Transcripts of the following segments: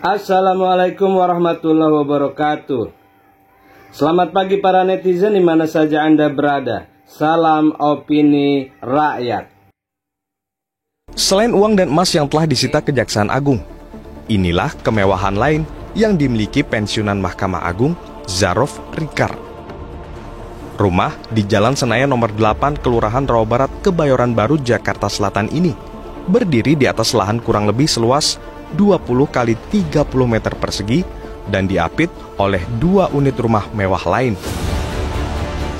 Assalamualaikum warahmatullahi wabarakatuh. Selamat pagi para netizen di mana saja Anda berada. Salam opini rakyat. Selain uang dan emas yang telah disita Kejaksaan Agung, inilah kemewahan lain yang dimiliki pensiunan Mahkamah Agung Zarof Rikar. Rumah di Jalan Senayan nomor 8 Kelurahan Rawa Barat, Kebayoran Baru, Jakarta Selatan ini berdiri di atas lahan kurang lebih seluas 20 kali 30 meter persegi dan diapit oleh 2 unit rumah mewah lain.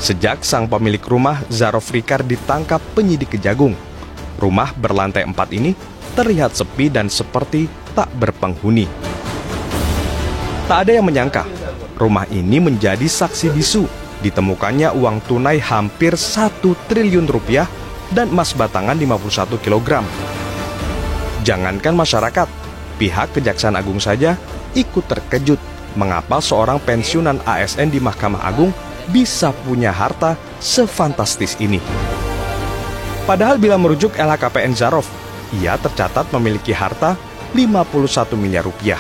Sejak sang pemilik rumah Zarof Rikar ditangkap penyidik Kejagung, rumah berlantai 4 ini terlihat sepi dan seperti tak berpenghuni. Tak ada yang menyangka rumah ini menjadi saksi bisu ditemukannya uang tunai hampir 1 triliun rupiah dan emas batangan 51 kg. Jangankan masyarakat, pihak Kejaksaan Agung saja ikut terkejut mengapa seorang pensiunan ASN di Mahkamah Agung bisa punya harta sefantastis ini. Padahal bila merujuk LHKPN Zarof, ia tercatat memiliki harta 51 miliar rupiah.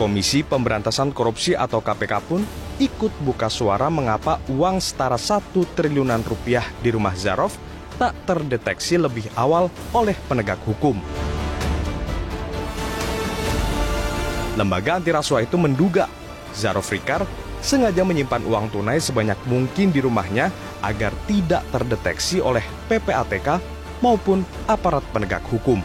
Komisi Pemberantasan Korupsi atau KPK pun ikut buka suara mengapa uang setara 1 triliunan rupiah di rumah Zarof tak terdeteksi lebih awal oleh penegak hukum. Lembaga anti rasuah itu menduga Zarof Rikar sengaja menyimpan uang tunai sebanyak mungkin di rumahnya agar tidak terdeteksi oleh PPATK maupun aparat penegak hukum.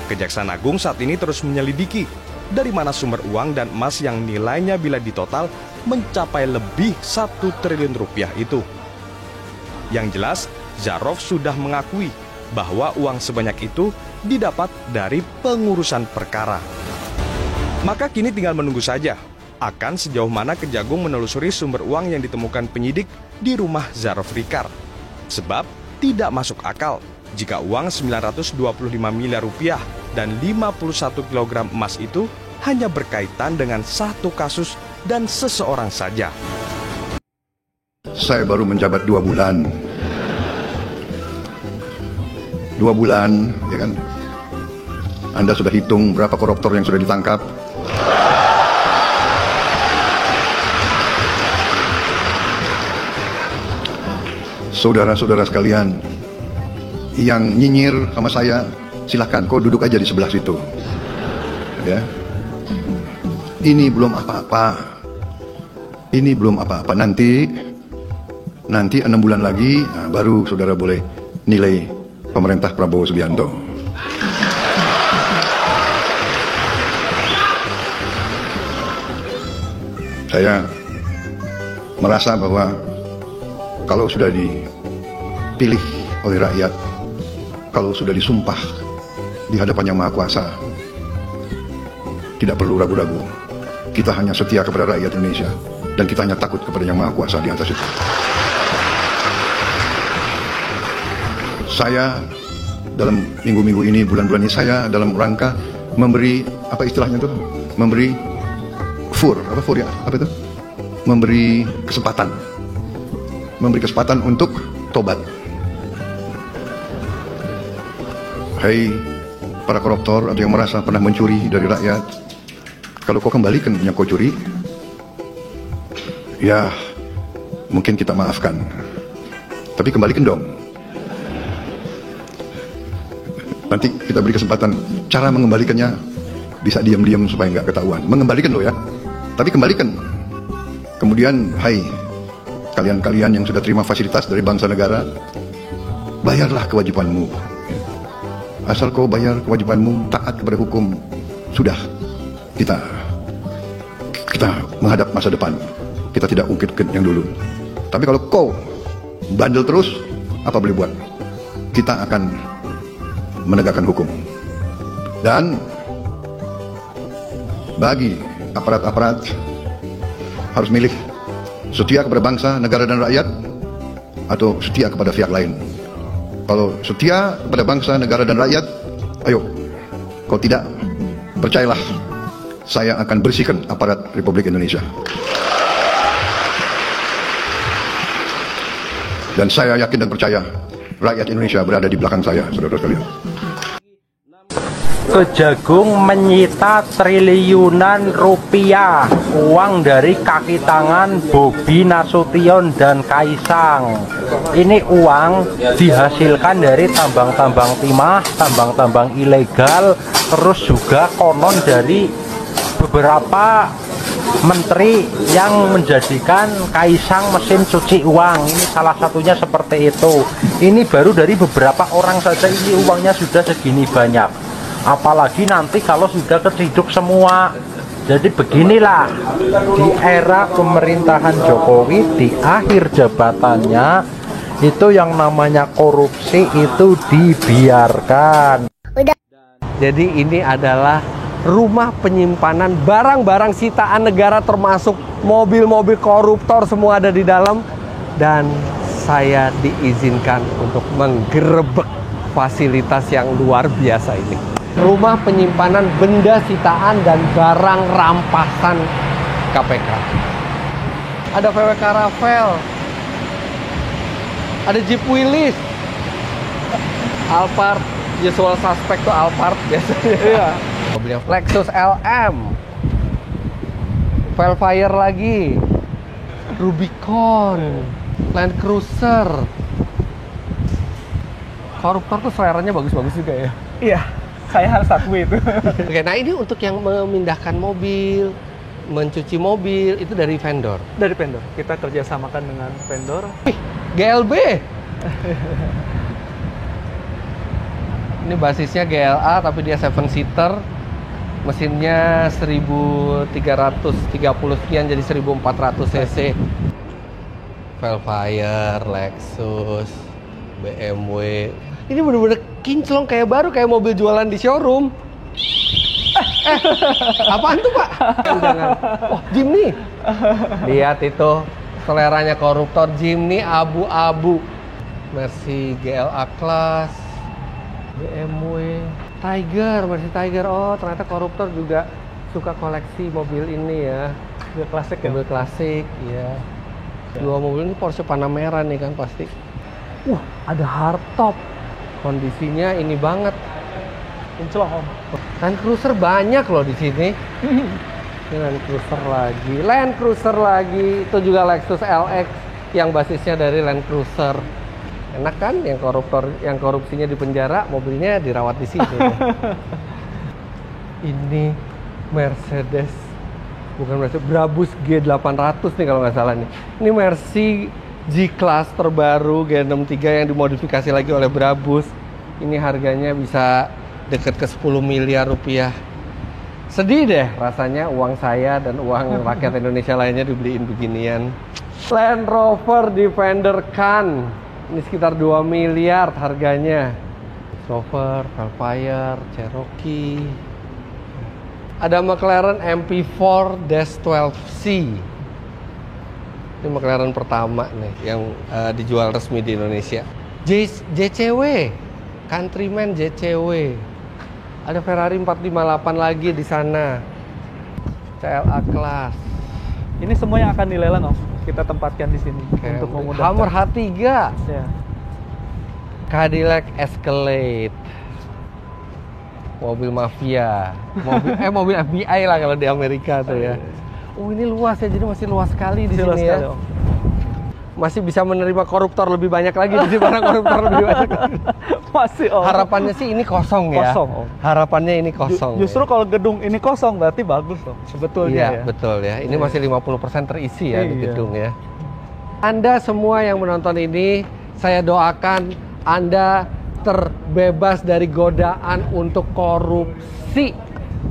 Kejaksaan Agung saat ini terus menyelidiki dari mana sumber uang dan emas yang nilainya bila ditotal mencapai lebih 1 triliun rupiah itu. Yang jelas, Zarof sudah mengakui bahwa uang sebanyak itu didapat dari pengurusan perkara. Maka kini tinggal menunggu saja akan sejauh mana Kejagung menelusuri sumber uang yang ditemukan penyidik di rumah Zarof Rikar. Sebab tidak masuk akal jika uang 925 miliar rupiah dan 51 kg emas itu hanya berkaitan dengan satu kasus dan seseorang saja. Saya baru menjabat 2 bulan. 2 bulan, ya kan? Anda sudah hitung berapa koruptor yang sudah ditangkap? Saudara-saudara sekalian, yang nyinyir sama saya, silahkan, kau duduk aja di sebelah situ. Ya, ini belum apa-apa. Ini belum apa-apa. Nanti 6 bulan lagi, baru saudara boleh nilai pemerintah Prabowo Subianto. Saya merasa bahwa kalau sudah dipilih oleh rakyat, kalau sudah disumpah di hadapan Yang Maha Kuasa, tidak perlu ragu-ragu. Kita hanya setia kepada rakyat Indonesia dan kita hanya takut kepada Yang Maha Kuasa di atas itu. Saya dalam minggu-minggu ini, bulan-bulan ini, saya dalam rangka memberi, apa istilahnya itu? Memberi memberi kesempatan untuk tobat. Hai para koruptor atau yang merasa pernah mencuri dari rakyat, kalau kau kembalikan yang kau curi, ya mungkin kita maafkan, tapi kembalikan dong. Nanti kita beri kesempatan, cara mengembalikannya bisa diam-diam supaya nggak ketahuan. Mengembalikan loh ya, tapi kembalikan. Kemudian, hai kalian-kalian yang sudah terima fasilitas dari bangsa negara, bayarlah kewajibanmu. Asal kau bayar kewajibanmu, taat kepada hukum, sudah kita menghadap masa depan. Kita tidak ungkit-ungkit yang dulu. Tapi kalau kau bandel terus, apa boleh buat? Kita akan menegakkan hukum. Dan bagi aparat-aparat harus milih setia kepada bangsa, negara dan rakyat atau setia kepada pihak lain. Kalau setia kepada bangsa, negara dan rakyat, ayo. Kalau tidak, percayalah, saya akan bersihkan aparat Republik Indonesia. Dan saya yakin dan percaya rakyat Indonesia berada di belakang saya, saudara sekalian. Kejagung menyita triliunan rupiah uang dari kaki tangan Bobi Nasution dan Kaisang. Ini uang dihasilkan dari tambang-tambang timah, tambang-tambang ilegal, terus juga konon dari beberapa menteri yang menjadikan Kaisang mesin cuci uang. Ini salah satunya seperti itu. Ini baru dari beberapa orang saja, ini uangnya sudah segini banyak. Apalagi nanti kalau sudah keciduk semua. Jadi beginilah, di era pemerintahan Jokowi di akhir jabatannya itu yang namanya korupsi itu dibiarkan. Jadi ini adalah rumah penyimpanan barang-barang sitaan negara, termasuk mobil-mobil koruptor, semua ada di dalam. Dan saya diizinkan untuk menggerebek fasilitas yang luar biasa ini. Rumah penyimpanan benda sitaan dan barang rampasan KPK. Ada VW Caravelle, ada Jeep Willys, Alphard, usual suspect tuh Alphard biasanya. Iya. Mobilnya Lexus LM, Velfire lagi, Rubicon, Land Cruiser. Koruptor tuh seleranya bagus-bagus juga ya. Iya, saya harus akui itu. Oke, nah ini untuk yang memindahkan mobil, mencuci mobil, itu dari vendor. Dari vendor, kita kerjasamakan dengan vendor. Wih, GLB. Ini basisnya GLA tapi dia 7-seater. Mesinnya 1330 sekian jadi 1400 cc. Velfire, Lexus, BMW. Ini bener-bener kinclong kayak baru, kayak mobil jualan di showroom. Apaan tuh, Pak? Jangan. Wah, Jimny. Lihat itu, seleranya koruptor. Jimny abu-abu. Mercy GLA Class, BMW, Tiger, Mercy Tiger. Oh, ternyata koruptor juga suka koleksi mobil ini ya. Mobil klasik ya? Mobil klasik, iya. Dua mobil ini Porsche Panamera nih kan pasti. Ada hardtop. Kondisinya ini banget. Kinclong, Om. Land Cruiser banyak loh di sini. Ini Land Cruiser lagi. Itu juga Lexus LX yang basisnya dari Land Cruiser. Enak kan, yang korupsinya di penjara, mobilnya dirawat di sini. Ini Mercedes, bukan Mercedes, Brabus G800 nih kalau nggak salah nih. Ini Mercy G-Class terbaru G63 yang dimodifikasi lagi oleh Brabus. Ini harganya bisa deket ke 10 miliar rupiah. Sedih deh rasanya uang saya dan uang rakyat Indonesia lainnya dibeliin beginian. Land Rover Defender Kan. Ini sekitar 2 miliar harganya. Rover, Velfire, Cherokee. Ada McLaren MP4-12C. Ini McLaren pertama nih yang dijual resmi di Indonesia. JCW, Countryman JCW. Ada Ferrari 458 lagi di sana. CLA Class. Ini semua yang akan dilelang, Om. Kita tempatkan di sini untuk memudahkan. Hummer H3. Ya. Cadillac Escalade. Mobil mafia. Mobil FBI lah kalau di Amerika tuh ya. Oh, ini luas ya, jadi masih luas sekali di sini ya. Om. Masih bisa menerima koruptor lebih banyak lagi di sini, barang koruptor lebih banyak. Masih, Om. Harapannya sih ini kosong ya. Kosong, Om. Harapannya ini kosong. Justru kalau gedung ini kosong berarti bagus, Om. Sebetulnya iya, ya. Betul ya. Ini masih 50% terisi ya di gedung ya. Anda semua yang menonton ini, saya doakan Anda terbebas dari godaan untuk korupsi.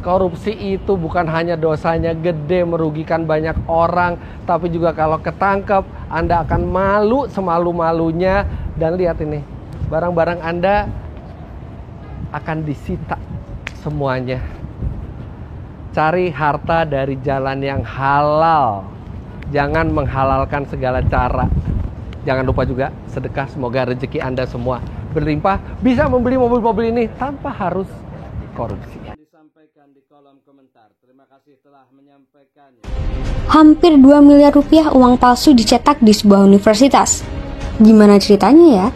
Korupsi itu bukan hanya dosanya gede, merugikan banyak orang, tapi juga kalau ketangkep, Anda akan malu semalu-malunya. Dan lihat ini, barang-barang Anda akan disita semuanya. Cari harta dari jalan yang halal. Jangan menghalalkan segala cara. Jangan lupa juga sedekah, semoga rezeki Anda semua berlimpah, bisa membeli mobil-mobil ini tanpa harus korupsi. Disampaikan di kolom komentar. Terima kasih telah menyampaikannya. Hampir 2 miliar rupiah uang palsu dicetak di sebuah universitas. Gimana ceritanya ya?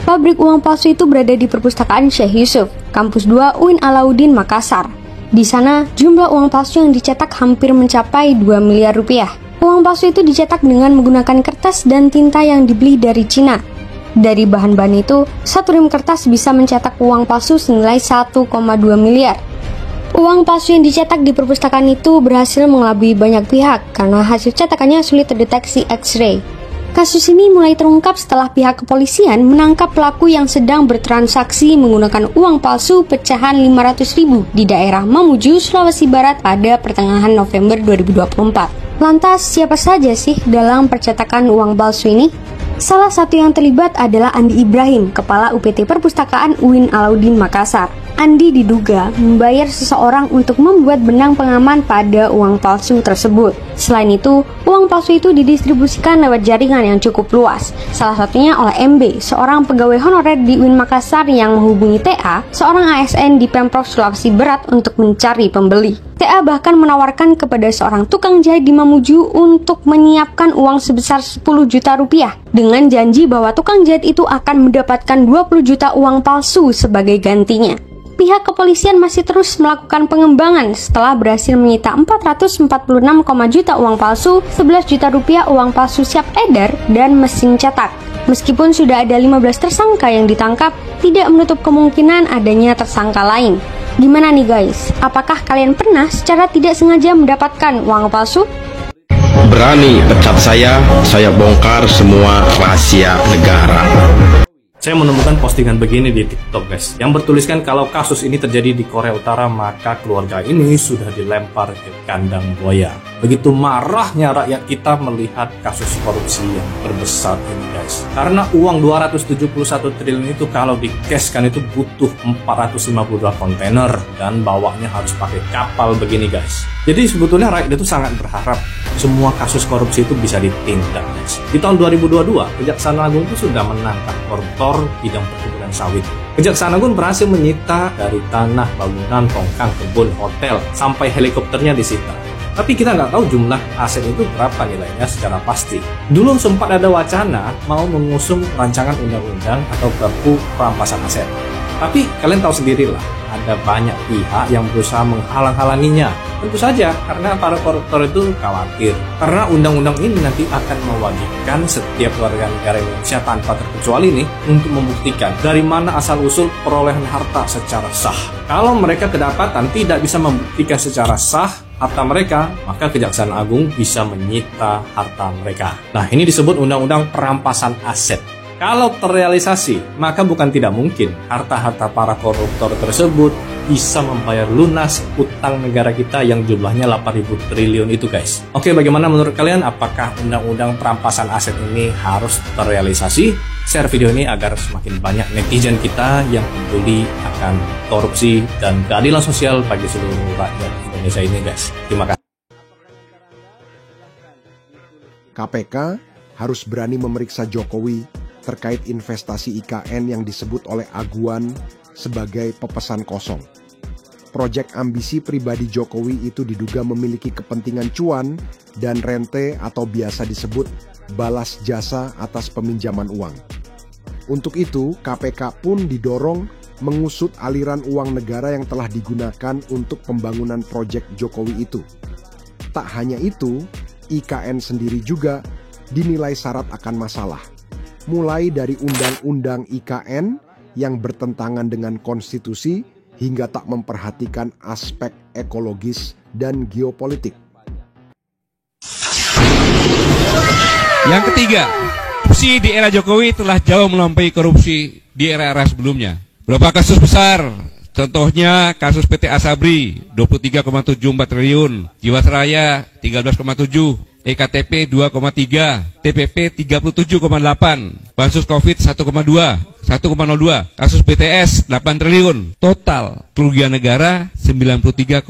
Pabrik uang palsu itu berada di perpustakaan Syekh Yusuf, Kampus 2 UIN Alauddin Makassar. Di sana, jumlah uang palsu yang dicetak hampir mencapai 2 miliar rupiah. Uang palsu itu dicetak dengan menggunakan kertas dan tinta yang dibeli dari Cina. Dari bahan-bahan itu, 1 rem kertas bisa mencetak uang palsu senilai 1,2 miliar. Uang palsu yang dicetak di perpustakaan itu berhasil mengelabui banyak pihak karena hasil cetakannya sulit terdeteksi X-ray. Kasus ini mulai terungkap setelah pihak kepolisian menangkap pelaku yang sedang bertransaksi menggunakan uang palsu pecahan 500.000 di daerah Mamuju, Sulawesi Barat pada pertengahan November 2024. Lantas, siapa saja sih dalam percetakan uang palsu ini? Salah satu yang terlibat adalah Andi Ibrahim, Kepala UPT Perpustakaan UIN Alauddin Makassar. Andi diduga membayar seseorang untuk membuat benang pengaman pada uang palsu tersebut. Selain itu, uang palsu itu didistribusikan lewat jaringan yang cukup luas. Salah satunya oleh MB, seorang pegawai honorer di UIN Makassar yang menghubungi TA, seorang ASN di Pemprov Sulawesi Barat untuk mencari pembeli. TA bahkan menawarkan kepada seorang tukang jahit di Mamuju untuk menyiapkan uang sebesar 10 juta rupiah dengan janji bahwa tukang jahit itu akan mendapatkan 20 juta uang palsu sebagai gantinya. Pihak kepolisian masih terus melakukan pengembangan setelah berhasil menyita 446, juta uang palsu, 11 juta rupiah uang palsu siap edar, dan mesin cetak. Meskipun sudah ada 15 tersangka yang ditangkap, tidak menutup kemungkinan adanya tersangka lain. Gimana nih guys? Apakah kalian pernah secara tidak sengaja mendapatkan uang palsu? Berani pecat saya bongkar semua rahasia negara. Saya menemukan postingan begini di TikTok guys, yang bertuliskan kalau kasus ini terjadi di Korea Utara maka keluarga ini sudah dilempar ke kandang buaya. Begitu marahnya rakyat kita melihat kasus korupsi yang terbesar ini guys. Karena uang 271 triliun itu kalau di-cashkan itu butuh 452 kontainer dan bawanya harus pakai kapal begini guys. Jadi sebetulnya rakyat itu sangat berharap semua kasus korupsi itu bisa ditindak guys. Di tahun 2022, Kejaksaan Agung itu sudah menangkap koruptor bidang perkebunan sawit. Kejaksaan Agung berhasil menyita dari tanah, bangunan, tongkang, kebun, hotel, sampai helikopternya disita. Tapi kita nggak tahu jumlah aset itu berapa nilainya secara pasti. Dulu sempat ada wacana mau mengusung rancangan undang-undang atau perpu perampasan aset. Tapi kalian tahu sendirilah, ada banyak pihak yang berusaha menghalang-halanginya. Tentu saja, karena para koruptor itu khawatir. Karena undang-undang ini nanti akan mewajibkan setiap warga negara Indonesia tanpa terkecuali nih untuk membuktikan dari mana asal-usul perolehan harta secara sah. Kalau mereka kedapatan tidak bisa membuktikan secara sah harta mereka, maka Kejaksaan Agung bisa menyita harta mereka. Nah, ini disebut Undang-Undang Perampasan Aset. Kalau terrealisasi, maka bukan tidak mungkin harta-harta para koruptor tersebut bisa membayar lunas utang negara kita yang jumlahnya 8.000 triliun itu guys. Oke, bagaimana menurut kalian? Apakah undang-undang perampasan aset ini harus terrealisasi? Share video ini agar semakin banyak netizen kita yang peduli akan korupsi dan keadilan sosial bagi seluruh rakyat Indonesia ini guys. Terima kasih. KPK harus berani memeriksa Jokowi terkait investasi IKN yang disebut oleh Aguan sebagai pepesan kosong. Proyek ambisi pribadi Jokowi itu diduga memiliki kepentingan cuan dan rente atau biasa disebut balas jasa atas peminjaman uang. Untuk itu, KPK pun didorong mengusut aliran uang negara yang telah digunakan untuk pembangunan proyek Jokowi itu. Tak hanya itu, IKN sendiri juga dinilai syarat akan masalah. Mulai dari undang-undang IKN yang bertentangan dengan konstitusi hingga tak memperhatikan aspek ekologis dan geopolitik. Yang ketiga, korupsi di era Jokowi telah jauh melampaui korupsi di era-era sebelumnya. Beberapa kasus besar, contohnya kasus PT Asabri 23,74 triliun, Jiwasraya 13,7, EKTP 2,3, TPP 37,8, Bansos Covid 1,2, kasus BTS 8 triliun, total kerugian negara 93,32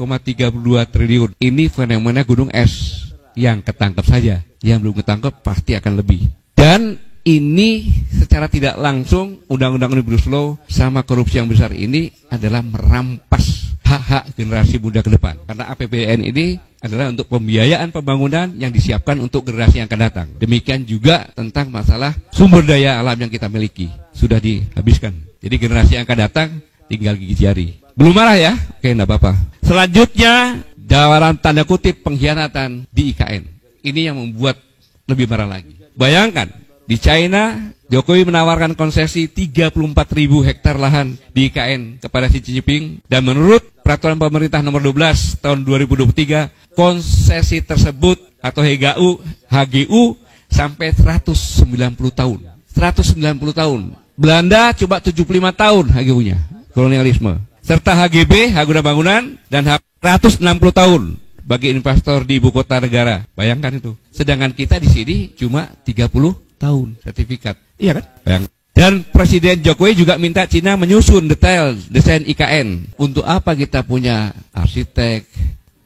triliun. Ini fenomena gunung es yang ketangkep saja, yang belum ketangkep pasti akan lebih. Dan ini secara tidak langsung Undang-Undang Omnibus Law sama korupsi yang besar ini adalah merampas hak-hak generasi muda ke depan. Karena APBN ini adalah untuk pembiayaan pembangunan yang disiapkan untuk generasi yang akan datang. Demikian juga tentang masalah sumber daya alam yang kita miliki. Sudah dihabiskan. Jadi generasi yang akan datang tinggal gigi jari. Belum marah ya? Oke, enggak apa-apa. Selanjutnya, dalam tanda kutip pengkhianatan di IKN. Ini yang membuat lebih marah lagi. Bayangkan, di China, Jokowi menawarkan konsesi 34.000 hektar lahan di IKN kepada Xi Jinping. Dan menurut Peraturan Pemerintah Nomor 12 tahun 2023, konsesi tersebut atau HGU sampai 190 tahun. 190 tahun. Belanda coba 75 tahun HGU-nya, kolonialisme. Serta HGB, hak guna bangunan, dan 160 tahun bagi investor di ibu kota negara. Bayangkan itu. Sedangkan kita di sini cuma 30 tahun sertifikat. Iya kan? Bayangkan. Dan Presiden Jokowi juga minta Cina menyusun detail desain IKN. Untuk apa kita punya arsitek,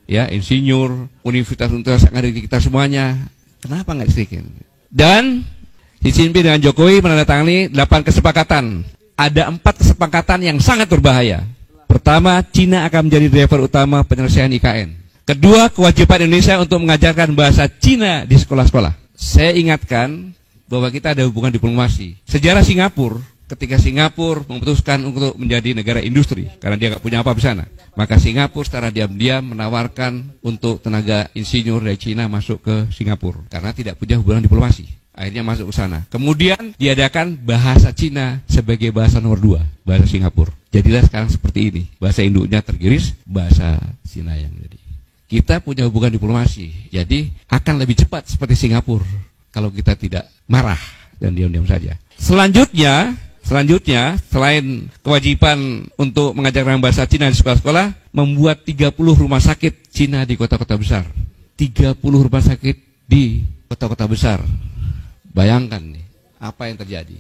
ya, insinyur, universitas-universitas yang ada di kita semuanya? Kenapa nggak distrikin? Dan Xi Jinping dengan Jokowi menandatangani 8 kesepakatan. Ada 4 kesepakatan yang sangat berbahaya. Pertama, Cina akan menjadi driver utama penyelesaian IKN. Kedua, kewajiban Indonesia untuk mengajarkan bahasa Cina di sekolah-sekolah. Saya ingatkan bahwa kita ada hubungan diplomasi. Sejarah Singapura, ketika Singapura memutuskan untuk menjadi negara industri, karena dia nggak punya apa di sana, maka Singapura secara diam-diam menawarkan untuk tenaga insinyur dari Cina masuk ke Singapura, karena tidak punya hubungan diplomasi. Akhirnya masuk ke sana. Kemudian diadakan bahasa Cina sebagai bahasa nomor 2, bahasa Singapura. Jadilah sekarang seperti ini. Bahasa induknya tergiris, bahasa Cina yang jadi. Kita punya hubungan diplomasi, jadi akan lebih cepat seperti Singapura kalau kita tidak marah dan diam-diam saja. Selanjutnya selain kewajiban untuk mengajarkan bahasa Cina di sekolah-sekolah, membuat 30 rumah sakit Cina di kota-kota besar. 30 rumah sakit di kota-kota besar. Bayangkan nih, apa yang terjadi.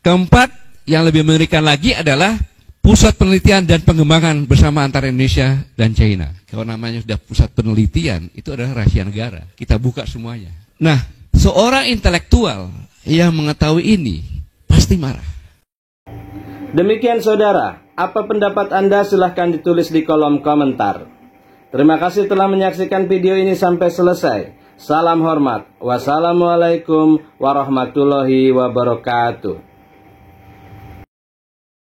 Keempat, yang lebih mengerikan lagi adalah pusat penelitian dan pengembangan bersama antara Indonesia dan China. Kalau namanya sudah pusat penelitian, itu adalah rahasia negara. Kita buka semuanya. Nah, seorang intelektual yang mengetahui ini pasti marah. Demikian saudara, apa pendapat Anda silahkan ditulis di kolom komentar. Terima kasih telah menyaksikan video ini sampai selesai. Salam hormat. Wassalamualaikum warahmatullahi wabarakatuh.